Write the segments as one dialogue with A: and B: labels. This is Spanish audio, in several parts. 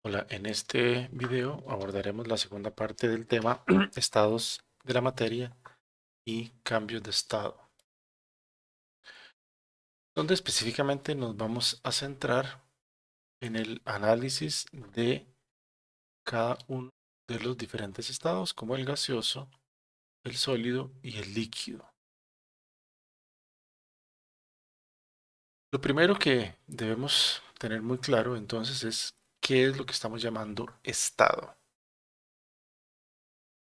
A: Hola, en este video abordaremos la segunda parte del tema estados de la materia y cambios de estado, donde específicamente nos vamos a centrar en el análisis de cada uno de los diferentes estados, como el gaseoso, el sólido y el líquido. Lo primero que debemos tener muy claro entonces es qué es lo que estamos llamando estado.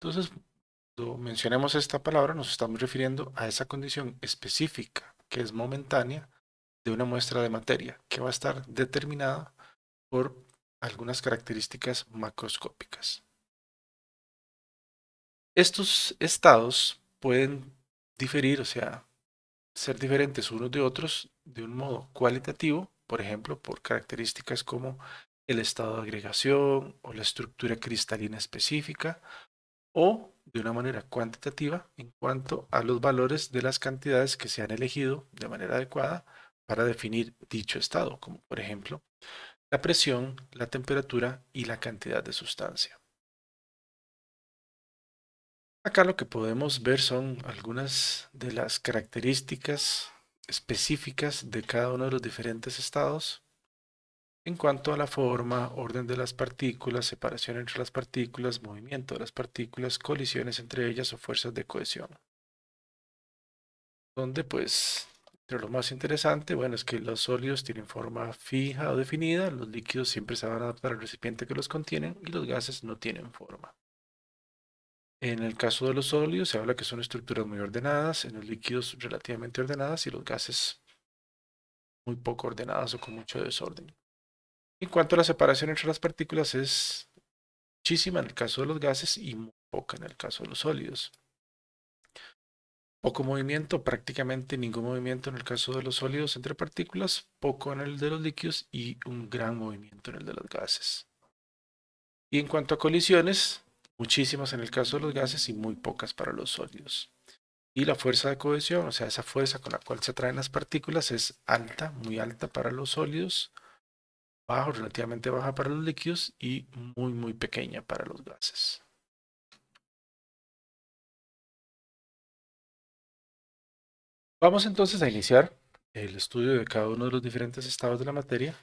A: Entonces, cuando mencionemos esta palabra, nos estamos refiriendo a esa condición específica que es momentánea de una muestra de materia que va a estar determinada por algunas características macroscópicas. Estos estados pueden diferir, o sea, ser diferentes unos de otros de un modo cualitativo, por ejemplo, por características como el estado de agregación o la estructura cristalina específica, o de una manera cuantitativa en cuanto a los valores de las cantidades que se han elegido de manera adecuada para definir dicho estado, como por ejemplo la presión, la temperatura y la cantidad de sustancia. Acá lo que podemos ver son algunas de las características específicas de cada uno de los diferentes estados en cuanto a la forma, orden de las partículas, separación entre las partículas, movimiento de las partículas, colisiones entre ellas o fuerzas de cohesión. Donde pues, entre lo más interesante, bueno, es que los sólidos tienen forma fija o definida, los líquidos siempre se van a adaptar al recipiente que los contienen y los gases no tienen forma. En el caso de los sólidos se habla que son estructuras muy ordenadas, en los líquidos relativamente ordenadas y los gases muy poco ordenadas o con mucho desorden. En cuanto a la separación entre las partículas es muchísima en el caso de los gases y muy poca en el caso de los sólidos. Poco movimiento, prácticamente ningún movimiento en el caso de los sólidos entre partículas, poco en el de los líquidos y un gran movimiento en el de los gases. Y en cuanto a colisiones, muchísimas en el caso de los gases y muy pocas para los sólidos. Y la fuerza de cohesión, o sea, esa fuerza con la cual se atraen las partículas es alta, muy alta para los sólidos, bajo, relativamente baja para los líquidos y muy pequeña para los gases. Vamos entonces a iniciar el estudio de cada uno de los diferentes estados de la materia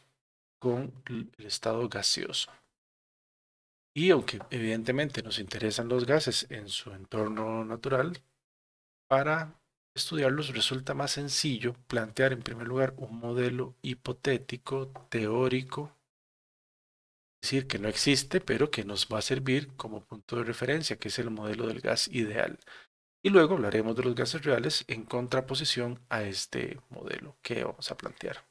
A: con el estado gaseoso. Y aunque evidentemente nos interesan los gases en su entorno natural, para estudiarlos resulta más sencillo plantear en primer lugar un modelo hipotético, teórico, es decir, que no existe, pero que nos va a servir como punto de referencia, que es el modelo del gas ideal. Y luego hablaremos de los gases reales en contraposición a este modelo que vamos a plantear.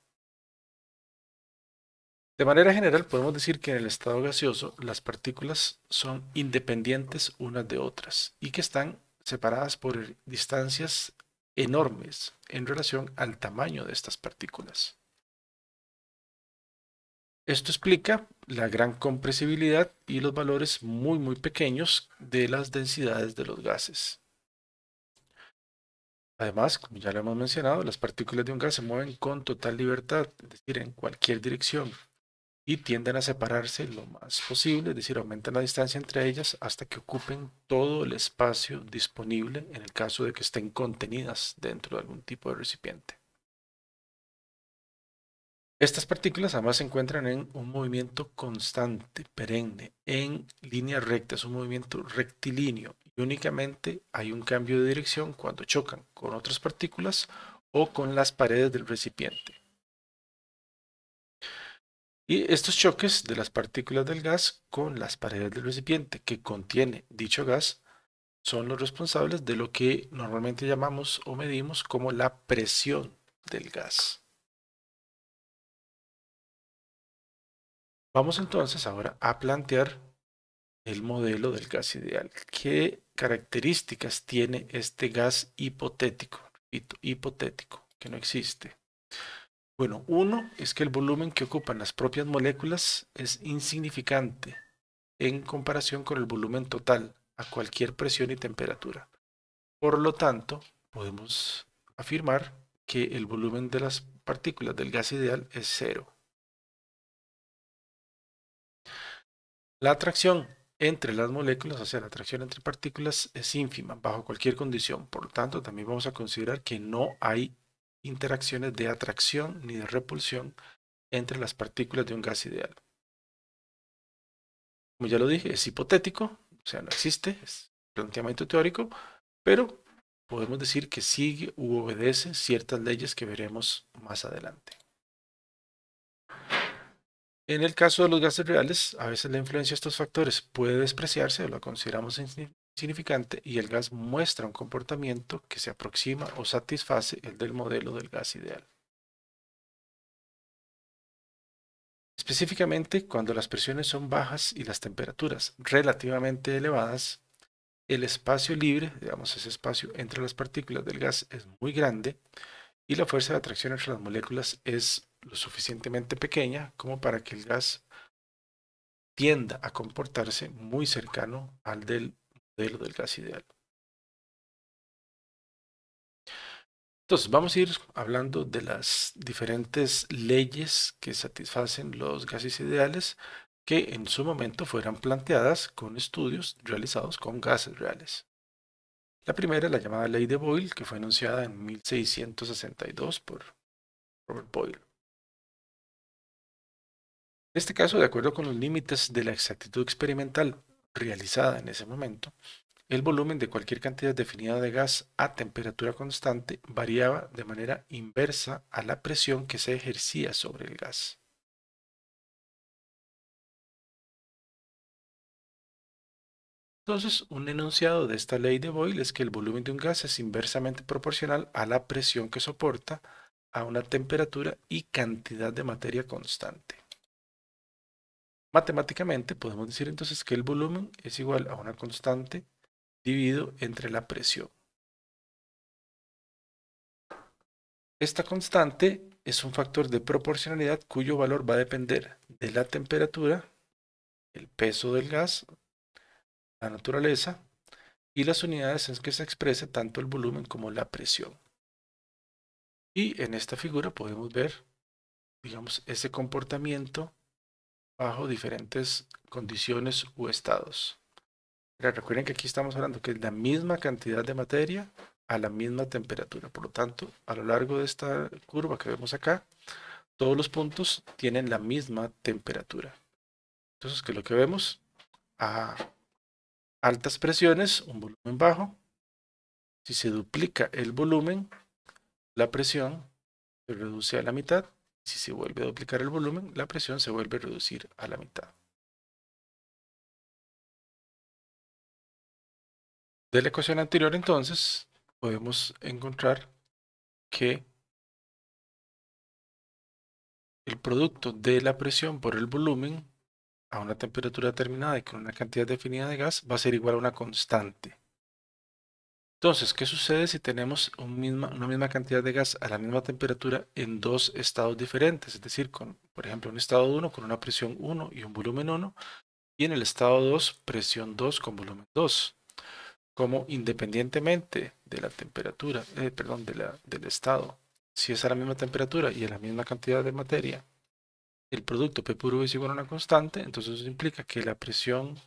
A: De manera general, podemos decir que en el estado gaseoso las partículas son independientes unas de otras y que están separadas por distancias enormes en relación al tamaño de estas partículas. Esto explica la gran compresibilidad y los valores muy pequeños de las densidades de los gases. Además, como ya lo hemos mencionado, las partículas de un gas se mueven con total libertad, es decir, en cualquier dirección, y tienden a separarse lo más posible, es decir, aumentan la distancia entre ellas hasta que ocupen todo el espacio disponible en el caso de que estén contenidas dentro de algún tipo de recipiente. Estas partículas además se encuentran en un movimiento constante, perenne, en línea recta, es un movimiento rectilíneo y únicamente hay un cambio de dirección cuando chocan con otras partículas o con las paredes del recipiente. Y estos choques de las partículas del gas con las paredes del recipiente que contiene dicho gas son los responsables de lo que normalmente llamamos o medimos como la presión del gas. Vamos entonces ahora a plantear el modelo del gas ideal. ¿Qué características tiene este gas hipotético? Repito, hipotético, que no existe. Bueno, uno es que el volumen que ocupan las propias moléculas es insignificante en comparación con el volumen total a cualquier presión y temperatura. Por lo tanto, podemos afirmar que el volumen de las partículas del gas ideal es cero. La atracción entre las moléculas, o sea, la atracción entre partículas es ínfima bajo cualquier condición. Por lo tanto, también vamos a considerar que no hay interacciones de atracción ni de repulsión entre las partículas de un gas ideal. Como ya lo dije, es hipotético, o sea, no existe, es planteamiento teórico, pero podemos decir que sigue u obedece ciertas leyes que veremos más adelante. En el caso de los gases reales, a veces la influencia de estos factores puede despreciarse o la consideramos insignificante y el gas muestra un comportamiento que se aproxima o satisface el del modelo del gas ideal. Específicamente, cuando las presiones son bajas y las temperaturas relativamente elevadas, el espacio libre, digamos ese espacio entre las partículas del gas es muy grande y la fuerza de atracción entre las moléculas es lo suficientemente pequeña como para que el gas tienda a comportarse muy cercano al del modelo del gas ideal. Entonces, vamos a ir hablando de las diferentes leyes que satisfacen los gases ideales que en su momento fueran planteadas con estudios realizados con gases reales. La primera es la llamada Ley de Boyle, que fue enunciada en 1662 por Robert Boyle. En este caso, de acuerdo con los límites de la exactitud experimental realizada en ese momento, el volumen de cualquier cantidad definida de gas a temperatura constante variaba de manera inversa a la presión que se ejercía sobre el gas. Entonces, un enunciado de esta ley de Boyle es que el volumen de un gas es inversamente proporcional a la presión que soporta a una temperatura y cantidad de materia constante. Matemáticamente podemos decir entonces que el volumen es igual a una constante dividido entre la presión. Esta constante es un factor de proporcionalidad cuyo valor va a depender de la temperatura, el peso del gas, la naturaleza y las unidades en que se expresa tanto el volumen como la presión. Y en esta figura podemos ver, digamos, ese comportamiento bajo diferentes condiciones u estados. Pero recuerden que aquí estamos hablando que es la misma cantidad de materia a la misma temperatura. Por lo tanto, a lo largo de esta curva que vemos acá, todos los puntos tienen la misma temperatura. Entonces, que lo que vemos a altas presiones, un volumen bajo. Si se duplica el volumen, la presión se reduce a la mitad. Si se vuelve a duplicar el volumen, la presión se vuelve a reducir a la mitad. De la ecuación anterior, entonces, podemos encontrar que el producto de la presión por el volumen a una temperatura determinada y con una cantidad definida de gas va a ser igual a una constante. Entonces, ¿qué sucede si tenemos una misma cantidad de gas a la misma temperatura en dos estados diferentes? Es decir, por ejemplo, un estado 1 con una presión 1 y un volumen 1, y en el estado 2, presión 2 con volumen 2. Como independientemente de la temperatura, perdón, del estado, si es a la misma temperatura y a la misma cantidad de materia, el producto P puro es igual a una constante, entonces eso implica que la presión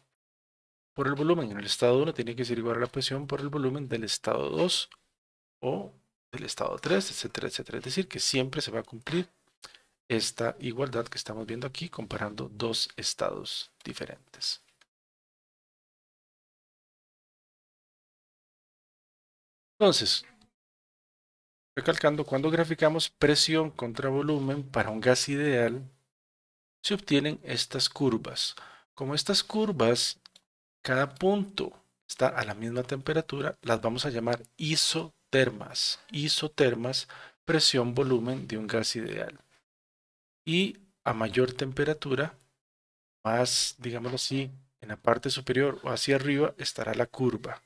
A: por el volumen en el estado 1 tiene que ser igual a la presión por el volumen del estado 2 o del estado 3, etcétera, etcétera. Es decir, que siempre se va a cumplir esta igualdad que estamos viendo aquí comparando dos estados diferentes. Entonces, recalcando, cuando graficamos presión contra volumen para un gas ideal, se obtienen estas curvas. Como estas curvas, cada punto está a la misma temperatura, las vamos a llamar isotermas. Isotermas, presión, volumen de un gas ideal. Y a mayor temperatura, más, digámoslo así, en la parte superior o hacia arriba estará la curva.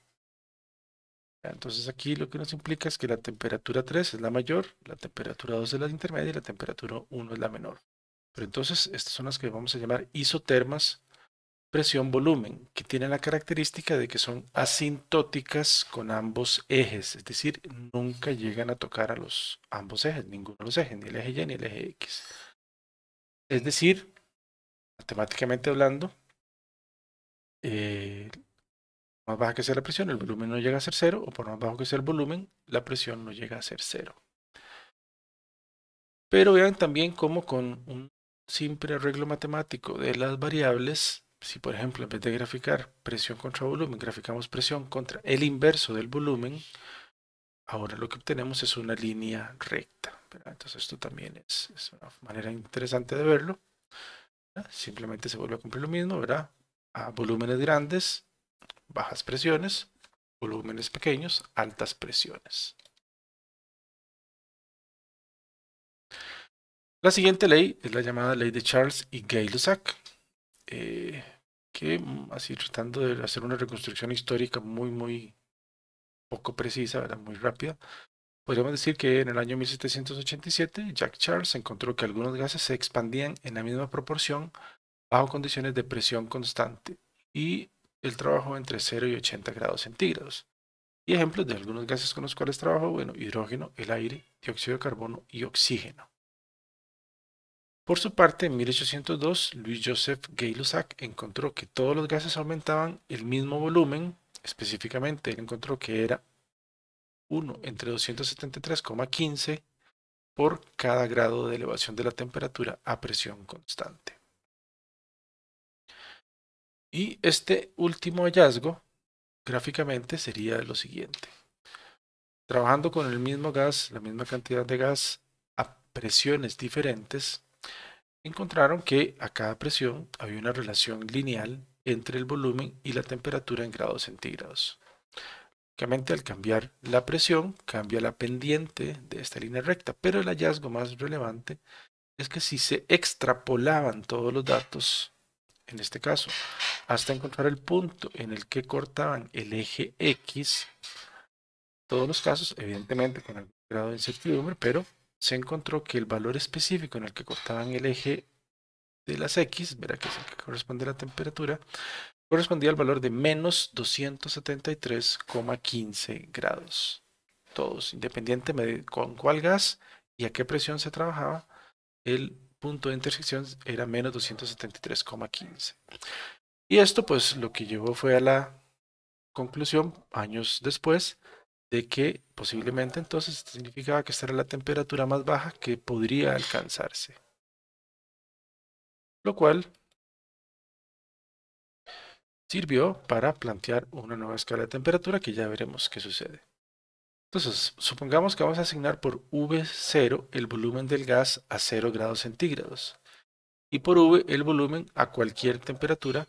A: Entonces aquí lo que nos implica es que la temperatura 3 es la mayor, la temperatura 2 es la intermedia y la temperatura 1 es la menor. Pero entonces estas son las que vamos a llamar isotermas, presión, volumen, que tienen la característica de que son asintóticas con ambos ejes, es decir, nunca llegan a tocar a los ambos ejes, ninguno de los ejes, ni el eje Y ni el eje X. Es decir, matemáticamente hablando, más baja que sea la presión, el volumen no llega a ser cero, o por más bajo que sea el volumen, la presión no llega a ser cero. Pero vean también cómo con un simple arreglo matemático de las variables, si por ejemplo en vez de graficar presión contra volumen, graficamos presión contra el inverso del volumen, ahora lo que obtenemos es una línea recta, ¿verdad? Entonces esto también es una manera interesante de verlo, ¿verdad? Simplemente se vuelve a cumplir lo mismo, ¿verdad? A volúmenes grandes, bajas presiones, volúmenes pequeños, altas presiones. La siguiente ley es la llamada ley de Charles y Gay-Lussac, que así tratando de hacer una reconstrucción histórica muy poco precisa, ¿verdad? Muy rápida. Podríamos decir que en el año 1787 Jack Charles encontró que algunos gases se expandían en la misma proporción bajo condiciones de presión constante y él trabajó entre 0 y 80 grados centígrados. Y ejemplos de algunos gases con los cuales trabajó, bueno, hidrógeno, el aire, dióxido de carbono y oxígeno. Por su parte, en 1802, Louis-Joseph Gay-Lussac encontró que todos los gases aumentaban el mismo volumen, específicamente él encontró que era 1 entre 273,15 por cada grado de elevación de la temperatura a presión constante. Y este último hallazgo, gráficamente, sería lo siguiente. Trabajando con el mismo gas, la misma cantidad de gas a presiones diferentes, encontraron que a cada presión había una relación lineal entre el volumen y la temperatura en grados centígrados. Obviamente, al cambiar la presión, cambia la pendiente de esta línea recta, pero el hallazgo más relevante es que si se extrapolaban todos los datos, en este caso, hasta encontrar el punto en el que cortaban el eje X, todos los casos, evidentemente con algún grado de incertidumbre, pero se encontró que el valor específico en el que cortaban el eje de las X, verá que es el que corresponde a la temperatura, correspondía al valor de menos 273,15 grados. Todos, independientemente de con cuál gas y a qué presión se trabajaba, el punto de intersección era menos 273,15. Y esto pues lo que llevó fue a la conclusión, años después, de que posiblemente entonces significaba que esta era la temperatura más baja que podría alcanzarse. Lo cual sirvió para plantear una nueva escala de temperatura que ya veremos qué sucede. Entonces, supongamos que vamos a asignar por V0 el volumen del gas a 0 grados centígrados y por V el volumen a cualquier temperatura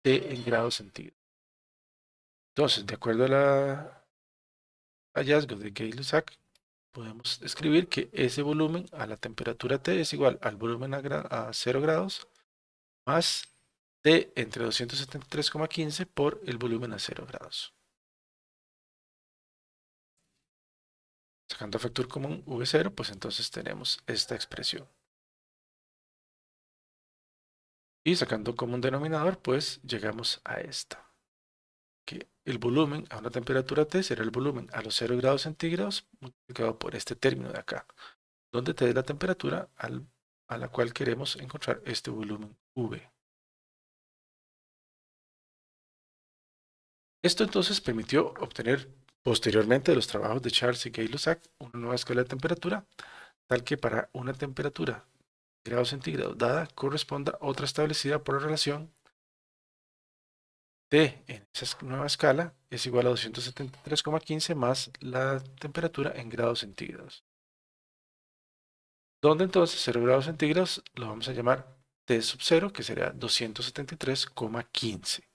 A: T en grados centígrados. Entonces, de acuerdo al hallazgo de Gay-Lussac, podemos escribir que ese volumen a la temperatura T es igual al volumen a 0 grados más T entre 273,15 por el volumen a 0 grados. Sacando factor común V0, pues entonces tenemos esta expresión. Y sacando común denominador, pues llegamos a esta. Que el volumen a una temperatura T será el volumen a los 0 grados centígrados multiplicado por este término de acá, donde T es la temperatura a la cual queremos encontrar este volumen V. Esto entonces permitió obtener posteriormente de los trabajos de Charles y Gay-Lussac una nueva escala de temperatura, tal que para una temperatura grados centígrados dada corresponda otra establecida por la relación T en esa nueva escala es igual a 273,15 más la temperatura en grados centígrados. Donde entonces 0 grados centígrados lo vamos a llamar T sub 0, que será 273,15.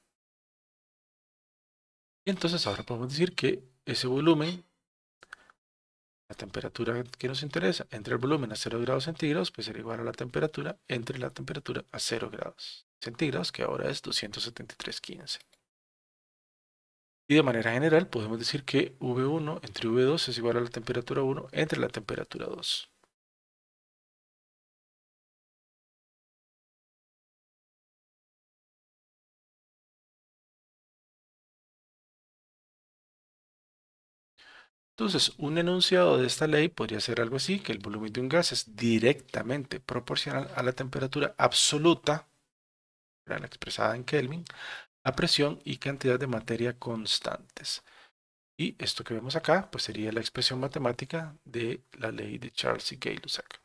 A: Y entonces ahora podemos decir que ese volumen, la temperatura que nos interesa, entre el volumen a 0 grados centígrados, pues será igual a la temperatura entre la temperatura a 0 grados centígrados, que ahora es 273,15. Y de manera general podemos decir que V1 entre V2 es igual a la temperatura 1 entre la temperatura 2. Entonces, un enunciado de esta ley podría ser algo así, que el volumen de un gas es directamente proporcional a la temperatura absoluta, la expresada en Kelvin, a presión y cantidad de materia constantes. Y esto que vemos acá, pues sería la expresión matemática de la ley de Charles y Gay-Lussac.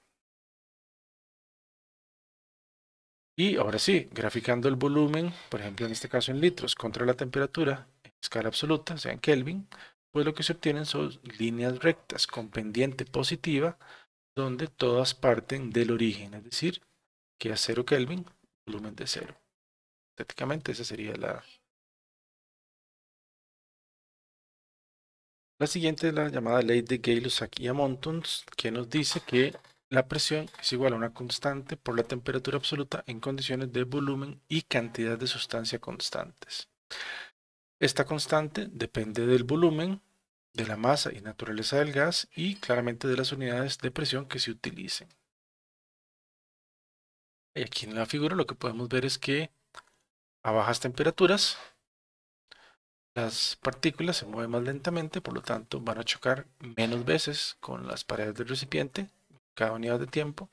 A: Y ahora sí, graficando el volumen, por ejemplo en este caso en litros, contra la temperatura en escala absoluta, o sea en Kelvin, pues lo que se obtienen son líneas rectas con pendiente positiva, donde todas parten del origen, es decir, que a 0 Kelvin, volumen de 0. Estéticamente esa sería la siguiente, es la llamada ley de Gay-Lussac y Amontons, que nos dice que la presión es igual a una constante por la temperatura absoluta en condiciones de volumen y cantidad de sustancia constantes. Esta constante depende del volumen, de la masa y naturaleza del gas y claramente de las unidades de presión que se utilicen. Y aquí en la figura lo que podemos ver es que a bajas temperaturas las partículas se mueven más lentamente, por lo tanto van a chocar menos veces con las paredes del recipiente cada unidad de tiempo,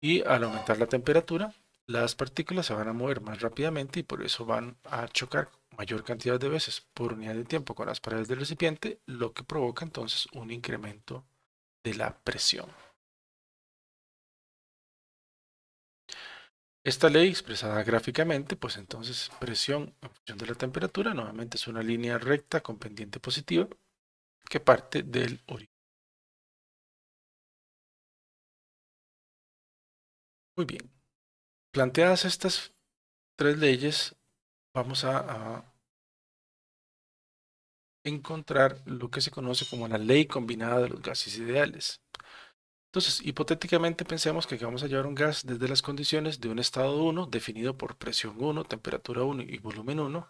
A: y al aumentar la temperatura las partículas se van a mover más rápidamente y por eso van a chocar mayor cantidad de veces por unidad de tiempo con las paredes del recipiente, lo que provoca entonces un incremento de la presión. Esta ley expresada gráficamente, pues entonces presión en función de la temperatura, nuevamente es una línea recta con pendiente positiva que parte del origen. Muy bien, planteadas estas tres leyes, vamos a encontrar lo que se conoce como la ley combinada de los gases ideales. Entonces, hipotéticamente pensemos que vamos a llevar un gas desde las condiciones de un estado 1 definido por presión 1, temperatura 1 y volumen 1,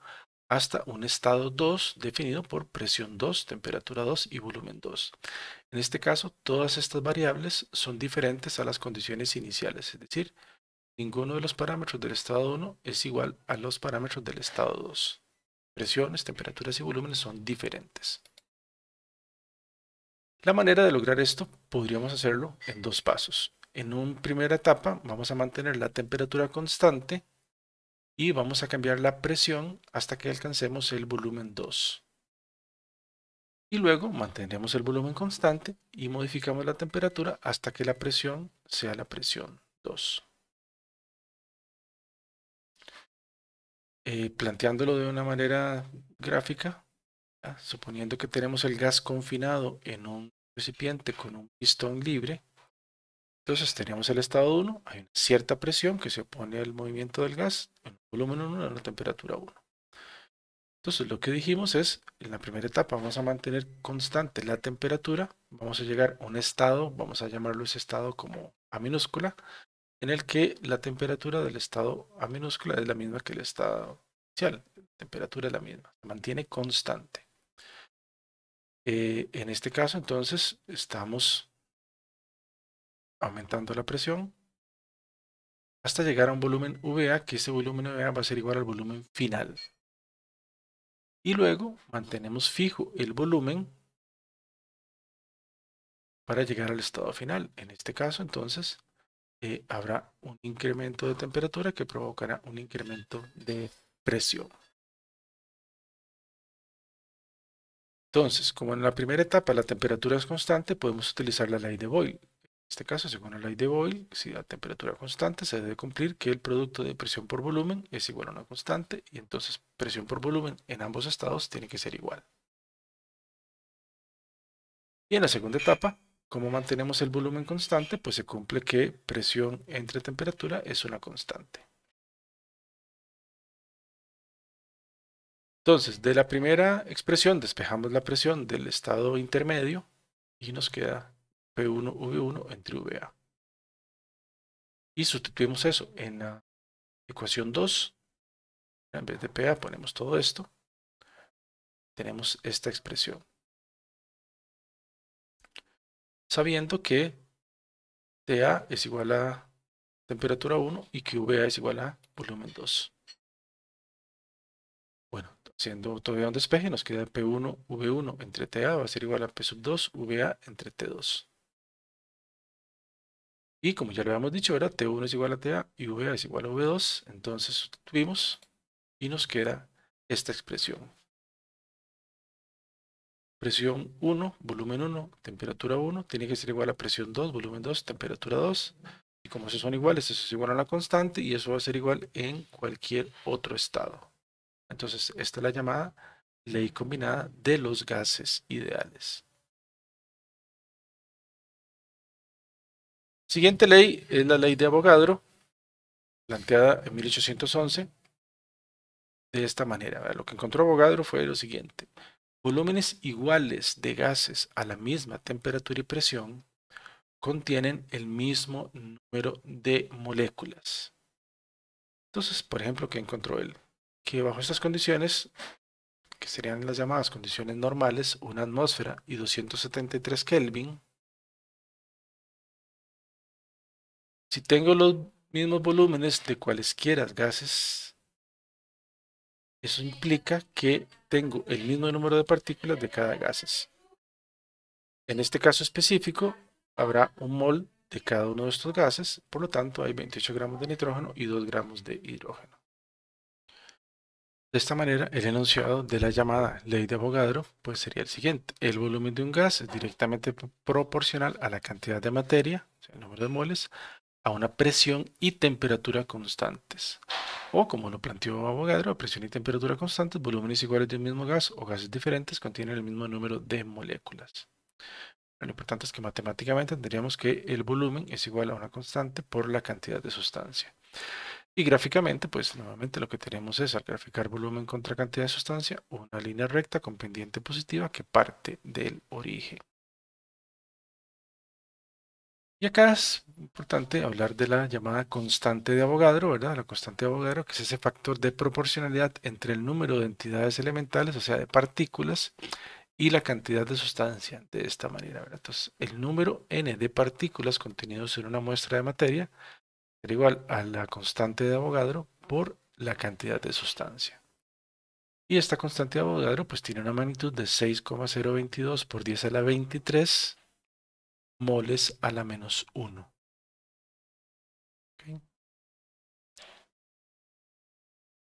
A: hasta un estado 2 definido por presión 2, temperatura 2 y volumen 2. En este caso, todas estas variables son diferentes a las condiciones iniciales, es decir, ninguno de los parámetros del estado 1 es igual a los parámetros del estado 2. Presiones, temperaturas y volúmenes son diferentes. La manera de lograr esto podríamos hacerlo en dos pasos. En una primera etapa vamos a mantener la temperatura constante y vamos a cambiar la presión hasta que alcancemos el volumen 2. Y luego mantendremos el volumen constante y modificamos la temperatura hasta que la presión sea la presión 2. Planteándolo de una manera gráfica, suponiendo que tenemos el gas confinado en un recipiente con un pistón libre, entonces tenemos el estado 1, hay una cierta presión que se opone al movimiento del gas, en un volumen 1 a una temperatura 1. Entonces lo que dijimos es, en la primera etapa vamos a mantener constante la temperatura, vamos a llegar a un estado, vamos a llamarlo ese estado como A minúscula, en el que la temperatura del estado A minúscula es la misma que el estado inicial, la temperatura es la misma, se mantiene constante. En este caso entonces estamos aumentando la presión hasta llegar a un volumen VA, que ese volumen VA va a ser igual al volumen final. Y luego mantenemos fijo el volumen para llegar al estado final. En este caso entonces habrá un incremento de temperatura que provocará un incremento de presión. Entonces, como en la primera etapa la temperatura es constante, podemos utilizar la ley de Boyle. En este caso, según la ley de Boyle, si la temperatura es constante, se debe cumplir que el producto de presión por volumen es igual a una constante y entonces presión por volumen en ambos estados tiene que ser igual. Y en la segunda etapa, como mantenemos el volumen constante, pues se cumple que presión entre temperatura es una constante. Entonces, de la primera expresión despejamos la presión del estado intermedio y nos queda P1 V1 entre VA. Y sustituimos eso en la ecuación 2. En vez de PA ponemos todo esto. Tenemos esta expresión. Sabiendo que TA es igual a temperatura 1 y que VA es igual a volumen 2. Bueno, haciendo todavía un despeje, nos queda P1 V1 entre TA va a ser igual a P sub 2 VA entre T2. Y como ya lo habíamos dicho, T1 es igual a TA y VA es igual a V2. Entonces sustituimos y nos queda esta expresión. Presión 1, volumen 1, temperatura 1, tiene que ser igual a presión 2, volumen 2, temperatura 2. Y como esos son iguales, eso es igual a la constante y eso va a ser igual en cualquier otro estado. Entonces, esta es la llamada ley combinada de los gases ideales. Siguiente ley es la ley de Avogadro, planteada en 1811 de esta manera. Lo que encontró Avogadro fue lo siguiente. Volúmenes iguales de gases a la misma temperatura y presión contienen el mismo número de moléculas. Entonces, por ejemplo, ¿qué encontró él? Que bajo estas condiciones, que serían las llamadas condiciones normales, una atmósfera y 273 Kelvin, si tengo los mismos volúmenes de cualesquiera gases, eso implica que tengo el mismo número de partículas de cada gases. En este caso específico, habrá un mol de cada uno de estos gases, por lo tanto hay 28 gramos de nitrógeno y 2 gramos de hidrógeno. De esta manera, el enunciado de la llamada ley de Avogadro pues sería el siguiente. El volumen de un gas es directamente proporcional a la cantidad de materia, o sea, el número de moles, a una presión y temperatura constantes. O como lo planteó Avogadro, a presión y temperatura constantes, volúmenes iguales de un mismo gas o gases diferentes contienen el mismo número de moléculas. Lo importante es que matemáticamente tendríamos que el volumen es igual a una constante por la cantidad de sustancia. Y gráficamente, pues nuevamente lo que tenemos es al graficar volumen contra cantidad de sustancia, una línea recta con pendiente positiva que parte del origen. Y acá es importante hablar de la llamada constante de Avogadro, ¿verdad? La constante de Avogadro, que es ese factor de proporcionalidad entre el número de entidades elementales, o sea, de partículas, y la cantidad de sustancia de esta manera, ¿verdad? Entonces, el número n de partículas contenidos en una muestra de materia será igual a la constante de Avogadro por la cantidad de sustancia. Y esta constante de Avogadro pues tiene una magnitud de 6,022 por 10 a la 23 moles a la menos 1.